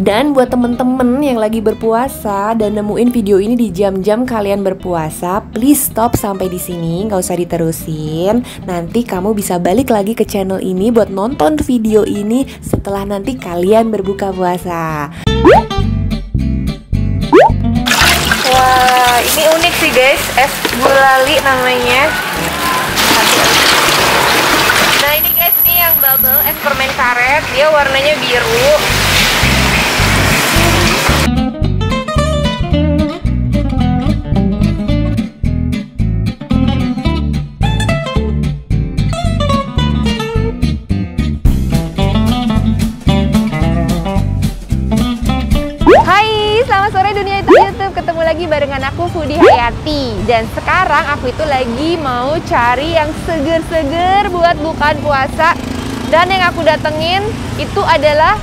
Dan buat temen-temen yang lagi berpuasa dan nemuin video ini di jam-jam kalian berpuasa, please stop sampai di sini, nggak usah diterusin. Nanti kamu bisa balik lagi ke channel ini buat nonton video ini setelah nanti kalian berbuka puasa. Wah, ini unik sih guys, es gulali namanya. Nah ini guys, ini yang bubble, es permen karet, dia warnanya biru. Selamat sore dunia YouTube, ketemu lagi barengan aku Fudi Hayati. Dan sekarang aku itu lagi mau cari yang seger-seger buat bukaan puasa. Dan yang aku datengin itu adalah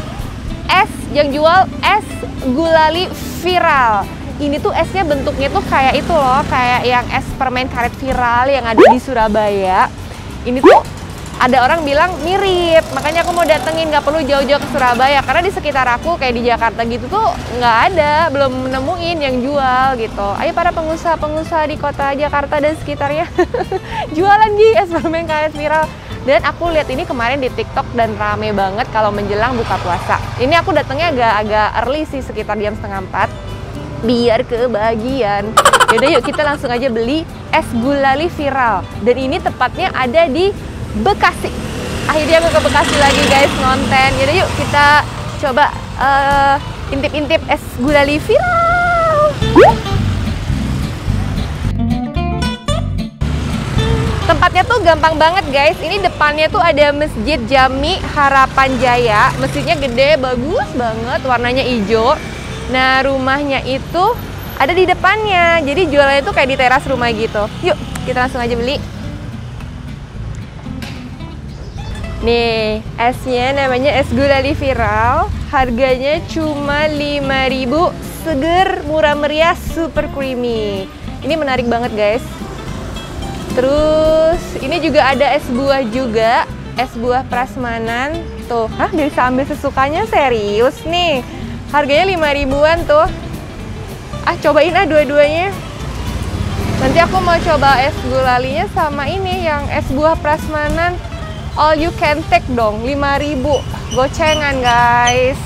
es yang jual es gulali viral. Ini tuh esnya bentuknya tuh kayak itu loh, kayak yang es permen karet viral yang ada di Surabaya. Ini tuh ada orang bilang mirip, makanya aku mau datengin, nggak perlu jauh-jauh ke Surabaya. Karena di sekitar aku kayak di Jakarta gitu tuh nggak ada, belum nemuin yang jual gitu. Ayo para pengusaha-pengusaha di kota Jakarta dan sekitarnya jualan es permen karet viral. Dan aku lihat ini kemarin di TikTok dan rame banget kalau menjelang buka puasa. Ini aku datangnya agak early sih, sekitar jam 3:30 biar kebagian. Yaudah yuk kita langsung aja beli es gulali viral. Dan ini tepatnya ada di Bekasi. Akhirnya aku ke Bekasi lagi guys, ngonten. Yaudah yuk kita coba intip-intip es gulali viral. Tempatnya tuh gampang banget guys. Ini depannya tuh ada Masjid Jami Harapan Jaya. Masjidnya gede, bagus banget, warnanya hijau. Nah rumahnya itu ada di depannya. Jadi jualannya tuh kayak di teras rumah gitu. Yuk kita langsung aja beli. Nih, esnya namanya es gulali viral. Harganya cuma 5.000, seger, murah meriah, super creamy. Ini menarik banget guys. Terus ini juga ada es buah juga, es buah prasmanan. Tuh, bisa ambil sesukanya, serius nih. Harganya 5.000-an tuh. Cobain dua-duanya. Nanti aku mau coba es gulalinya sama ini yang es buah prasmanan. All you can take dong, 5.000 gocengan guys.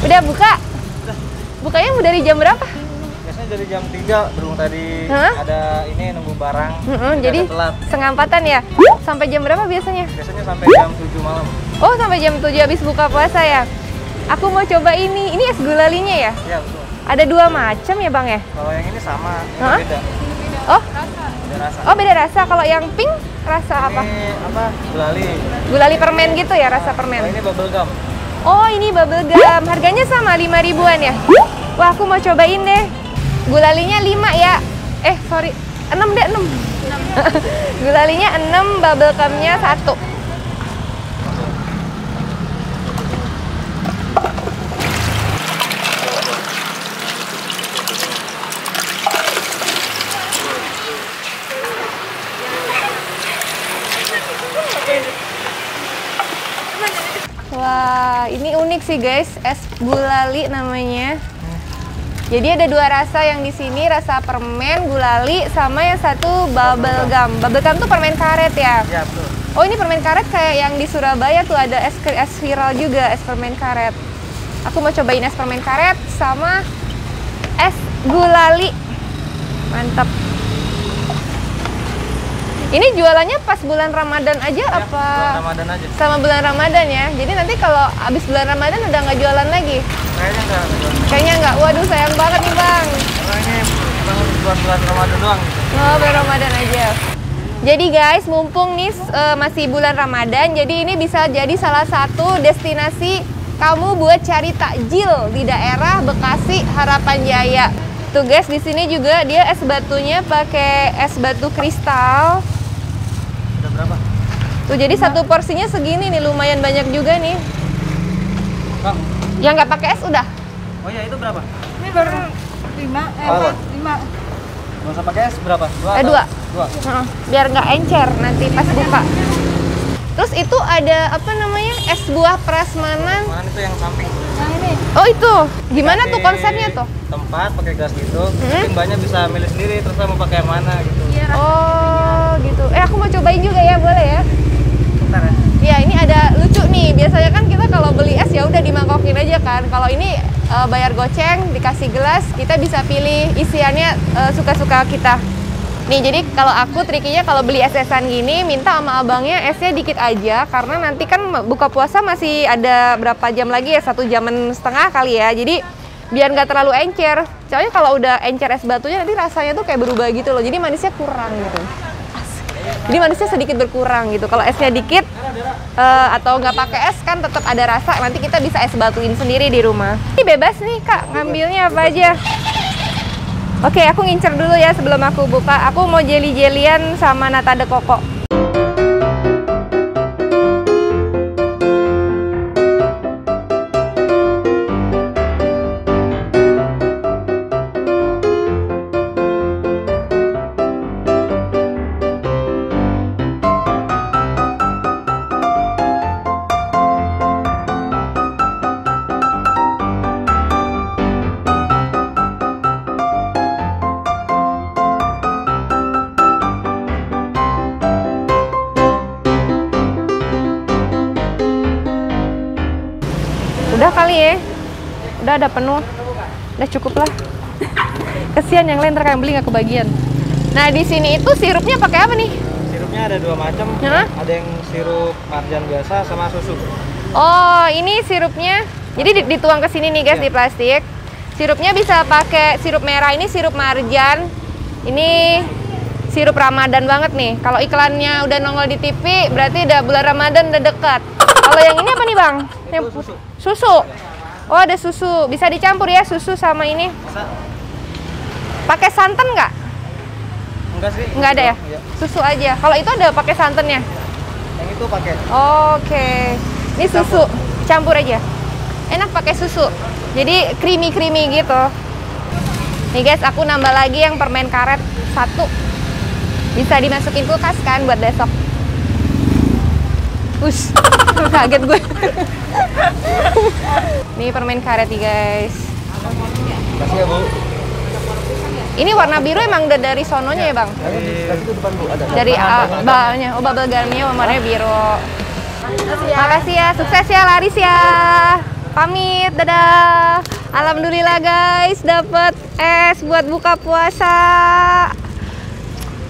Udah buka? Udah. Bukanya dari jam berapa? Biasanya dari jam 3, berhubung tadi ada ini nunggu barang. Jadi telat. 3:30 ya? Sampai jam berapa biasanya? Biasanya sampai jam 7 malam. Oh sampai jam 7 habis buka puasa ya? Aku mau coba ini es gulalinya ya? Iya betul. Ada 2 macam ya bang ya? Kalau yang ini sama, ini beda. Oh? Beda rasa. Oh beda rasa, kalau yang pink rasa apa? Ini apa? Gulali. Gulali permen gitu ya, rasa permen? Kalau ini bubble gum. Oh ini bubble gum, harganya sama 5.000-an ya? Wah aku mau cobain deh. Gulalinya 5 ya? Sorry, 6 deh, 6. Gulalinya 6, bubble gumnya 1. Wah, ini unik sih guys, es gulali namanya. Jadi ada 2 rasa yang di sini, rasa permen gulali sama yang satu bubble gum. Bubble gum tuh permen karet ya? Iya, betul. Oh, ini permen karet kayak yang di Surabaya tuh ada es viral juga, es permen karet. Aku mau cobain es permen karet sama es gulali. Mantap. Ini jualannya pas bulan Ramadan aja ya, apa? Bulan Ramadan aja. Sama bulan Ramadan ya. Jadi nanti kalau habis bulan Ramadan udah nggak jualan lagi? Kayaknya enggak. Kayaknya nggak. Waduh sayang banget nih bang. Karena ini buat bulan Ramadan doang. Oh bulan Ramadan aja. Jadi guys, mumpung nih masih bulan Ramadan, jadi ini bisa jadi salah satu destinasi kamu buat cari takjil di daerah Bekasi Harapan Jaya. Tuh guys, di sini juga dia es batunya pakai es batu kristal. Berapa? Tuh jadi satu porsinya segini nih, lumayan banyak juga nih. Bang. Yang nggak pakai es udah? Oh iya, itu berapa? Ini baru 5. Nggak usah pakai es berapa? 2. 2. Biar nggak encer nanti pas buka. Terus itu ada apa namanya, es buah prasmanan. Mana itu yang samping? Nah ini. Oh itu, gimana tuh konsepnya tuh? Tempat pakai gas gitu, mungkin banyak bisa milih sendiri terus mau pakai yang mana gitu. Oh gitu. Aku mau cobain juga ya, boleh ya? Bentar ya. Iya, ini ada lucu nih. Biasanya kan kita kalau beli es ya udah dimangkokin aja kan. Kalau ini bayar goceng, dikasih gelas, kita bisa pilih isiannya suka-suka kita. Nih, jadi kalau aku trikinya kalau beli es-esan gini, minta sama abangnya esnya dikit aja, karena nanti kan buka puasa masih ada berapa jam lagi ya, 1,5 jam kali ya. Jadi biar nggak terlalu encer. Soalnya kalau udah encer es batunya nanti rasanya tuh kayak berubah gitu loh. Jadi manisnya kurang gitu. Jadi manisnya sedikit berkurang gitu. Kalau esnya dikit atau nggak pakai es kan tetap ada rasa. Nanti kita bisa es batuin sendiri di rumah. Ini bebas nih Kak, ngambilnya apa aja. Oke, aku ngincer dulu ya sebelum aku buka. Aku mau jelly-jellyan sama nata de coco. Udah kali ya, udah ada penuh, udah cukup lah. Kesian yang lain ntar yang beli nggak kebagian. Nah di sini itu sirupnya pakai apa nih? Sirupnya ada 2 macam, ada yang sirup marjan biasa sama susu. Oh ini sirupnya, jadi dituang ke sini nih guys di plastik. Sirupnya bisa pakai sirup merah, ini sirup marjan, ini sirup Ramadan banget nih. Kalau iklannya udah nongol di TV, berarti udah bulan Ramadan udah dekat. Kalau yang ini apa nih bang? Yang susu. Oh ada susu, bisa dicampur ya susu sama ini. Bisa. Pakai santan nggak? Enggak sih. Nggak ada ya? Iya. Susu aja. Kalau itu ada pakai santannya? Yang itu pakai. Oke. Ini susu, campur aja. Enak pakai susu. Jadi creamy gitu. Nih guys, aku nambah lagi yang permen karet 1. Bisa dimasukin kulkas kan buat besok. Ush, kaget gue. Nih permen karet nih guys. Kasih ya Bu. Ini warna biru emang udah dari sononya ya bang? Kasih ke depan Bu, ada. Dari balnya, oh bubble gumnya warnanya biru. Makasih ya, sukses ya, laris ya. Pamit, dadah. Alhamdulillah guys, dapet es buat buka puasa.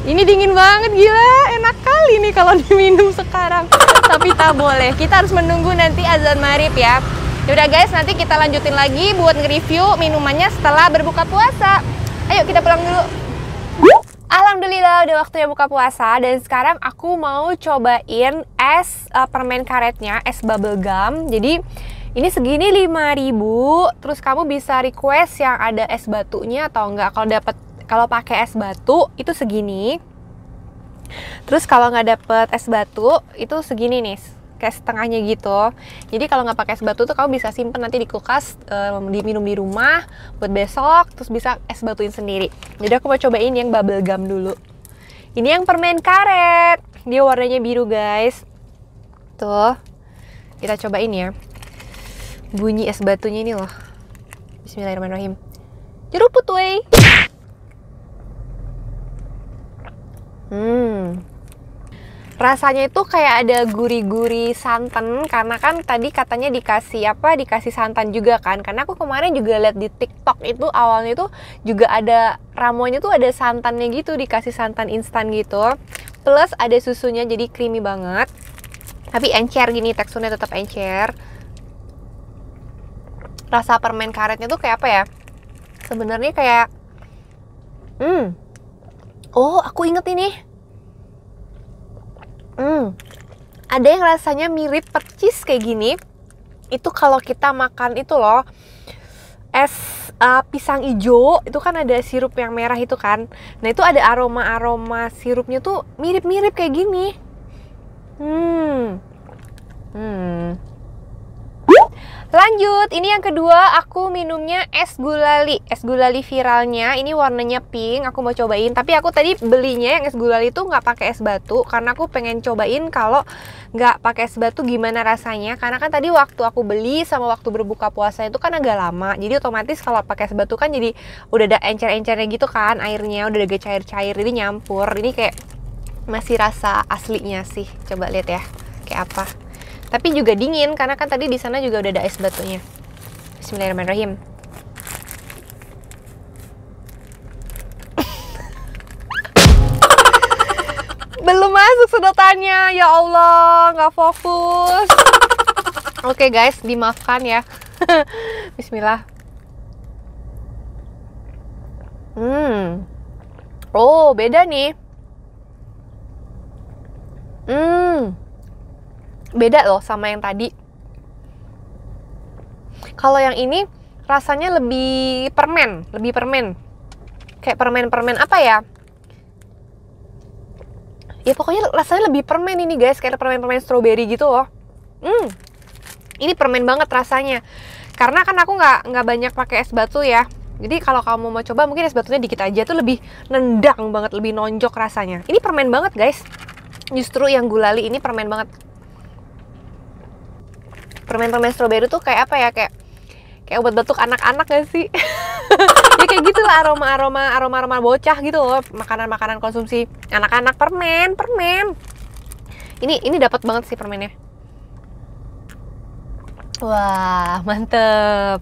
Ini dingin banget, gila, enak kali nih kalau diminum sekarang. Tapi tak boleh, kita harus menunggu nanti azan maghrib ya. Yaudah guys, nanti kita lanjutin lagi buat nge-review minumannya setelah berbuka puasa. Ayo kita pulang dulu. Alhamdulillah udah waktunya buka puasa dan sekarang aku mau cobain es permen karetnya, es bubble gum. Jadi ini segini 5.000, terus kamu bisa request yang ada es batunya atau enggak. Kalau pakai es batu itu segini. Terus kalau nggak dapet es batu itu segini nih, kayak setengahnya gitu. Jadi kalau nggak pakai es batu tuh kamu bisa simpen nanti di kulkas, diminum di rumah buat besok, terus bisa es batuin sendiri. Jadi aku mau cobain yang bubble gum dulu. Ini yang permen karet, dia warnanya biru guys. Tuh, kita cobain ya. Bunyi es batunya ini loh. Bismillahirrahmanirrahim. Jeruput wey. Rasanya itu kayak ada gurih-gurih santan, karena kan tadi katanya dikasih santan juga kan. Karena aku kemarin juga lihat di TikTok itu awalnya itu juga ada ramuannya tuh ada santannya gitu, dikasih santan instan gitu. Plus ada susunya jadi creamy banget. Tapi encer gini, teksturnya tetap encer. Rasa permen karetnya tuh kayak apa ya? Sebenarnya kayak oh, aku inget ini. Ada yang rasanya mirip percis kayak gini. Itu kalau kita makan itu loh, es pisang ijo, itu kan ada sirup yang merah itu kan. Nah itu ada aroma sirupnya tuh mirip-mirip kayak gini. Lanjut, ini yang kedua aku minumnya es gulali. Es gulali viralnya, ini warnanya pink, aku mau cobain. Tapi aku tadi belinya yang es gulali itu nggak pakai es batu, karena aku pengen cobain kalau nggak pakai es batu gimana rasanya. Karena kan tadi waktu aku beli sama waktu berbuka puasa itu kan agak lama. Jadi otomatis kalau pakai es batu kan jadi udah ada encer-encernya gitu kan airnya, udah agak cair-cair, jadi nyampur. Ini kayak masih rasa aslinya sih. Coba lihat ya, kayak apa. Tapi juga dingin karena kan tadi di sana juga udah ada es batunya. Bismillahirrahmanirrahim. Belum masuk sedotannya, ya Allah, nggak fokus. Oke guys, dimaafkan ya. Bismillah. Oh, beda nih. Beda loh sama yang tadi. Kalau yang ini rasanya lebih permen. Kayak permen-permen apa ya? Ya pokoknya rasanya lebih permen ini guys, kayak permen-permen strawberry gitu loh. Ini permen banget rasanya. Karena kan aku nggak banyak pakai es batu ya. Jadi kalau kamu mau coba mungkin es batunya dikit aja, tuh lebih nendang banget, lebih nonjok rasanya. Ini permen banget guys. Justru yang gulali ini permen banget. Permen-permen strawberry tuh kayak apa ya, kayak obat batuk anak-anak gak sih? Ya kayak gitu lah, aroma bocah gitu loh, makanan konsumsi anak-anak. Permen. Ini dapat banget sih permennya. Wah, mantep.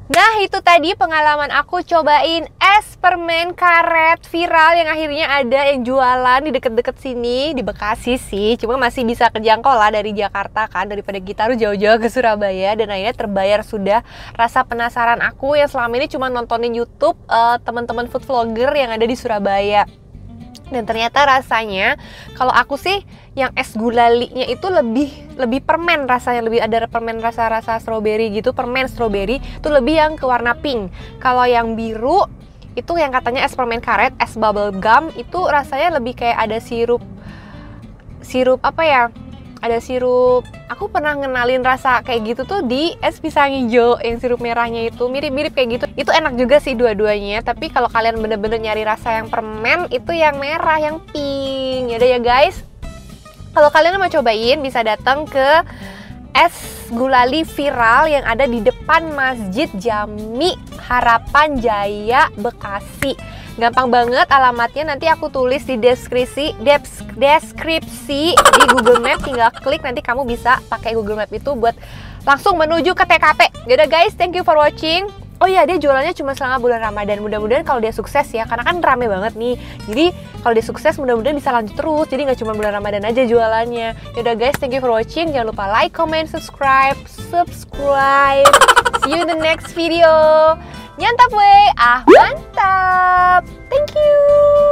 Nah, itu tadi pengalaman aku cobain es permen karet viral yang akhirnya ada yang jualan di deket-deket sini, di Bekasi sih. Cuma masih bisa kejangkau lah dari Jakarta kan, daripada kita harus jauh-jauh ke Surabaya. Dan akhirnya terbayar sudah rasa penasaran aku yang selama ini cuma nontonin YouTube teman-teman food vlogger yang ada di Surabaya. Dan ternyata rasanya, kalau aku sih yang es gulalinya itu lebih permen rasanya, lebih ada permen rasa strawberry gitu, permen strawberry itu lebih yang ke warna pink. Kalau yang biru itu yang katanya es permen karet, es bubble gum, itu rasanya lebih kayak ada sirup apa ya? Ada sirup. Aku pernah ngenalin rasa kayak gitu tuh di es pisang hijau yang sirup merahnya itu, mirip-mirip kayak gitu. Itu enak juga sih dua-duanya. Tapi kalau kalian bener-bener nyari rasa yang permen, itu yang merah, yang pink. Yaudah ya guys, kalau kalian mau cobain bisa datang ke es gulali viral yang ada di depan Masjid Jami Harapan Jaya Bekasi. Gampang banget alamatnya, nanti aku tulis di deskripsi di Google Map, tinggal klik, nanti kamu bisa pakai Google Map itu buat langsung menuju ke TKP. Yaudah guys, thank you for watching. Oh iya, dia jualannya cuma selama bulan Ramadan. Mudah-mudahan kalau dia sukses ya, karena kan rame banget nih. Jadi kalau dia sukses mudah-mudahan bisa lanjut terus. Jadi nggak cuma bulan Ramadan aja jualannya. Yaudah guys, thank you for watching. Jangan lupa like, comment, subscribe. See you in the next video. Nyantap weh, mantap. Thank you.